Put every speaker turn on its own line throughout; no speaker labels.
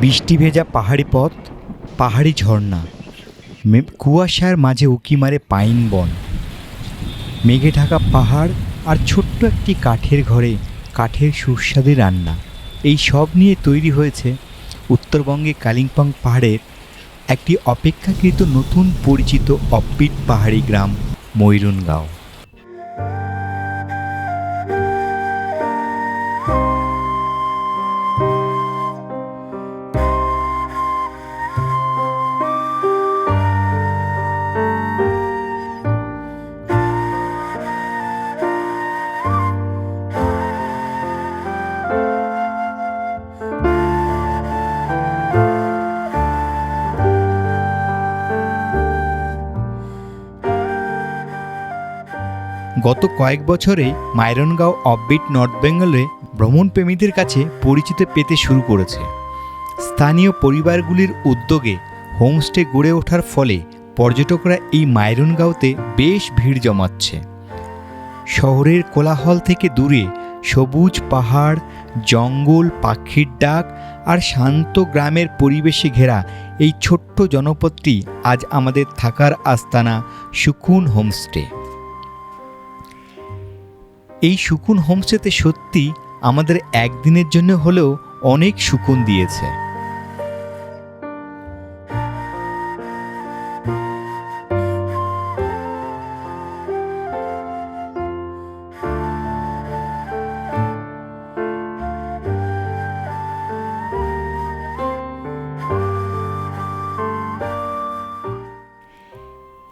বৃষ্টি ভেজা পাহাড়ি পথ, পাহাড়ি ঝর্ণা, কুয়াশার মাঝে উঁকি মারে পাইন বন, মেঘে ঢাকা পাহাড় আর ছোট্ট একটি কাঠের ঘরে কাঠের সুস্বাদু রান্না, এই সব নিয়ে তৈরি হয়েছে উত্তরবঙ্গে কালিম্পং পাহাড়ের একটি অপেক্ষাকৃত নতুন পরিচিত অফবিট পাহাড়ি গ্রাম ময়ূরনগাঁও। গত কয়েক বছরে ময়ূরনগাঁও অফবিট নর্থ বেঙ্গলে ভ্রমণপ্রেমীদের কাছে পরিচিত পেতে শুরু করেছে। স্থানীয় পরিবারগুলির উদ্যোগে হোমস্টে গড়ে ওঠার ফলে পর্যটকরা এই ময়ূরনগাঁওতে বেশ ভিড় জমাচ্ছে। শহরের কোলাহল থেকে দূরে সবুজ পাহাড়, জঙ্গল, পাখির ডাক আর শান্ত গ্রামের পরিবেশে ঘেরা এই ছোট্ট জনপদটি আজ আমাদের থাকার আস্তানা সুকুন হোমস্টে। এই সুকুন হোমস্টেতে সত্যি আমাদের একদিনের জন্য হলেও অনেক সুকুন দিয়েছে।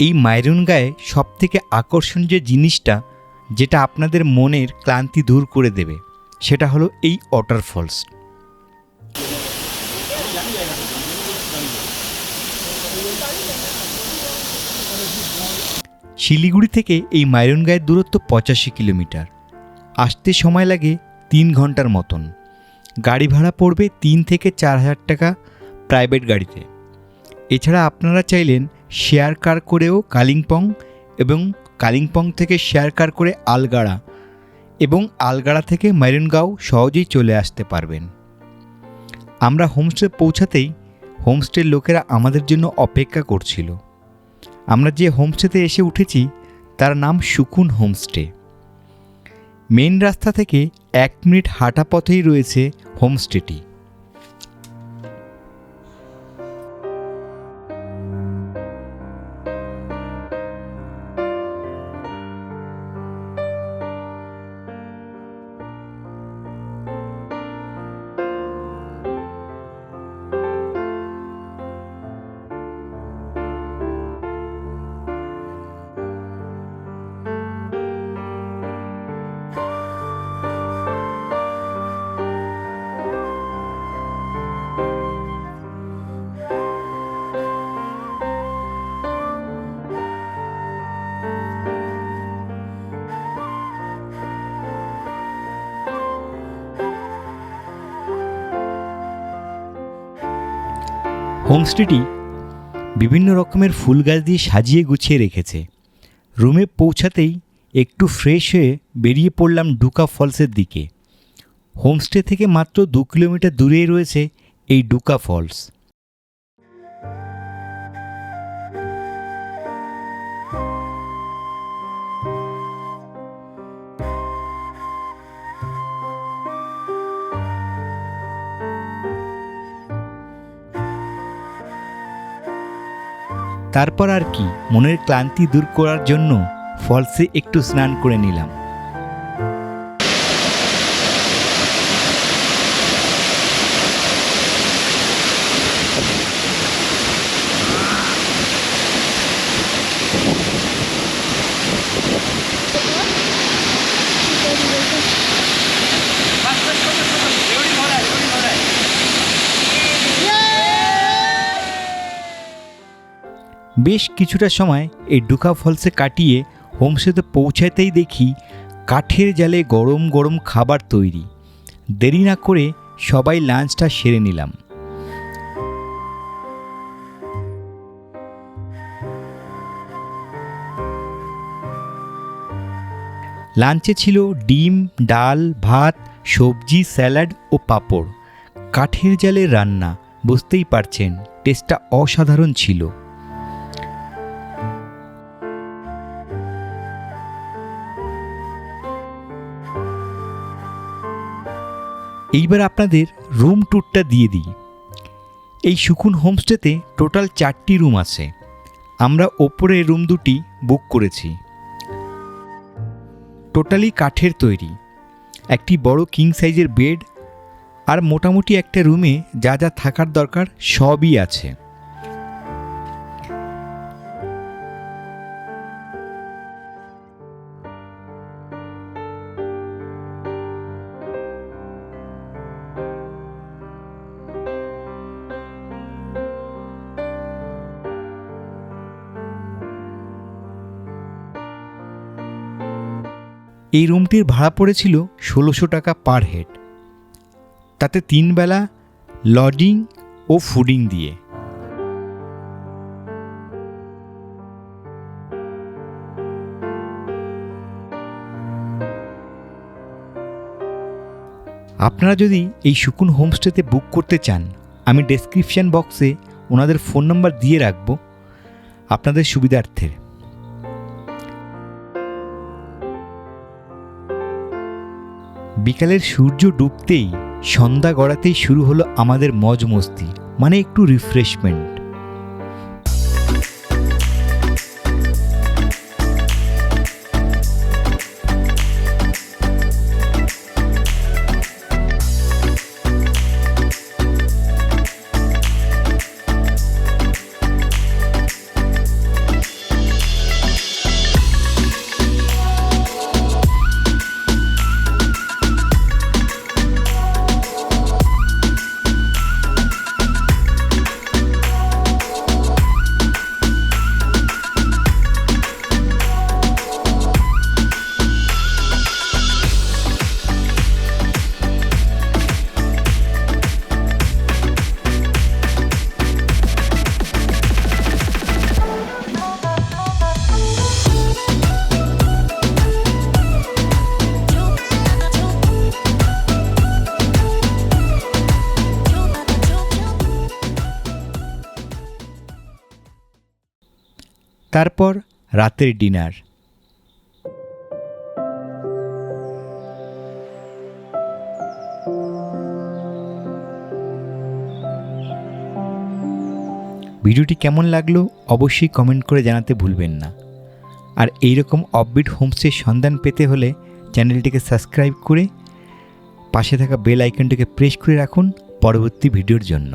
এই ময়ূরনগাঁয়ে সবথেকে আকর্ষণীয় জিনিসটা, যেটা আপনাদের মনের ক্লান্তি দূর করে দেবে, সেটা হলো এই ওয়াটারফলস। শিলিগুড়ি থেকে এই ময়ূরনগাঁয়ের দূরত্ব 85 কিলোমিটার। আসতে সময় লাগে 3 ঘন্টার মতন। গাড়ি ভাড়া পড়বে 3 থেকে 4,000 টাকা প্রাইভেট গাড়িতে। এছাড়া আপনারা চাইলেন শেয়ার কার করেও কালিম্পং, এবং কালিম্পং থেকে শেয়ার কার করে আলগাড়া, এবং আলগাড়া থেকে ময়ূরনগাঁও সহজেই চলে আসতে পারবেন। আমরা হোমস্টে পৌঁছাতেই হোমস্টের লোকেরা আমাদের জন্য অপেক্ষা করছিল। আমরা যে হোমস্টেতে এসে উঠেছি তার নাম সুকুন হোমস্টে। মেন রাস্তা থেকে 1 মিনিট হাঁটা পথেই রয়েছে হোমস্টেটি। হোমস্টেটি বিভিন্ন রকমের ফুল গাছ দিয়ে সাজিয়ে গুছিয়ে রেখেছে। রুমে পৌঁছাতেই একটু ফ্রেশ হয়ে বেরিয়ে পড়লাম ডুকা ফলসের দিকে। হোমস্টে থেকে মাত্র 2 কিলোমিটার দূরেই রয়েছে এই ডুকা ফলস। তারপর আর কি, মনের ক্লান্তি দূর করার জন্য ফলসে একটু স্নান করে নিলাম। বেশ কিছুটা সময় এই ডুকা ফলসে কাটিয়ে হোমস্টেতে পৌঁছাতেই দেখি কাঠের জালে গরম গরম খাবার তৈরি। দেরি না করে সবাই লাঞ্চটা সেরে নিলাম। লাঞ্চে ছিল ডিম, ডাল, ভাত, সবজি, স্যালাড ও পাঁপড়। কাঠের জালের রান্না, বুঝতেই পারছেন টেস্টটা অসাধারণ ছিল। এইবার আপনাদের রুম ট্যুরটা দিয়ে দিই। এই সুকুন হোমস্টেতে টোটাল 4টি রুম আছে। আমরা ওপরের রুম দুটি বুক করেছি। টোটালি কাঠের তৈরি, একটি বড় কিং সাইজের বেড, আর মোটামুটি একটা রুমে যা যা থাকার দরকার সবই আছে। এই রুমটির ভাড়া পড়েছিল 1600 টাকা পার হেড, তাতে 3 বেলা লজিং ও ফুডিং দিয়ে। আপনারা যদি এই সুকুন হোমস্টেতে বুক করতে চান, আমি ডেসক্রিপশন বক্সে ওনাদের ফোন নাম্বার দিয়ে রাখব আপনাদের সুবিধার্থে। বিকালের সূর্য ডুবতেই সন্ধ্যা গড়াতেই শুরু হলো আমাদের মজ মস্তি, মানে একটু রিফ্রেশমেন্ট। তারপর রাতের ডিনার। ভিডিওটি কেমন লাগলো অবশ্যই কমেন্ট করে জানাতে ভুলবেন না। আর এইরকম অফবিট হোমস্টের সন্ধান পেতে হলে চ্যানেলটিকে সাবস্ক্রাইব করে পাশে থাকা বেল আইকনটিকে প্রেস করে রাখুন পরবর্তী ভিডিওর জন্য।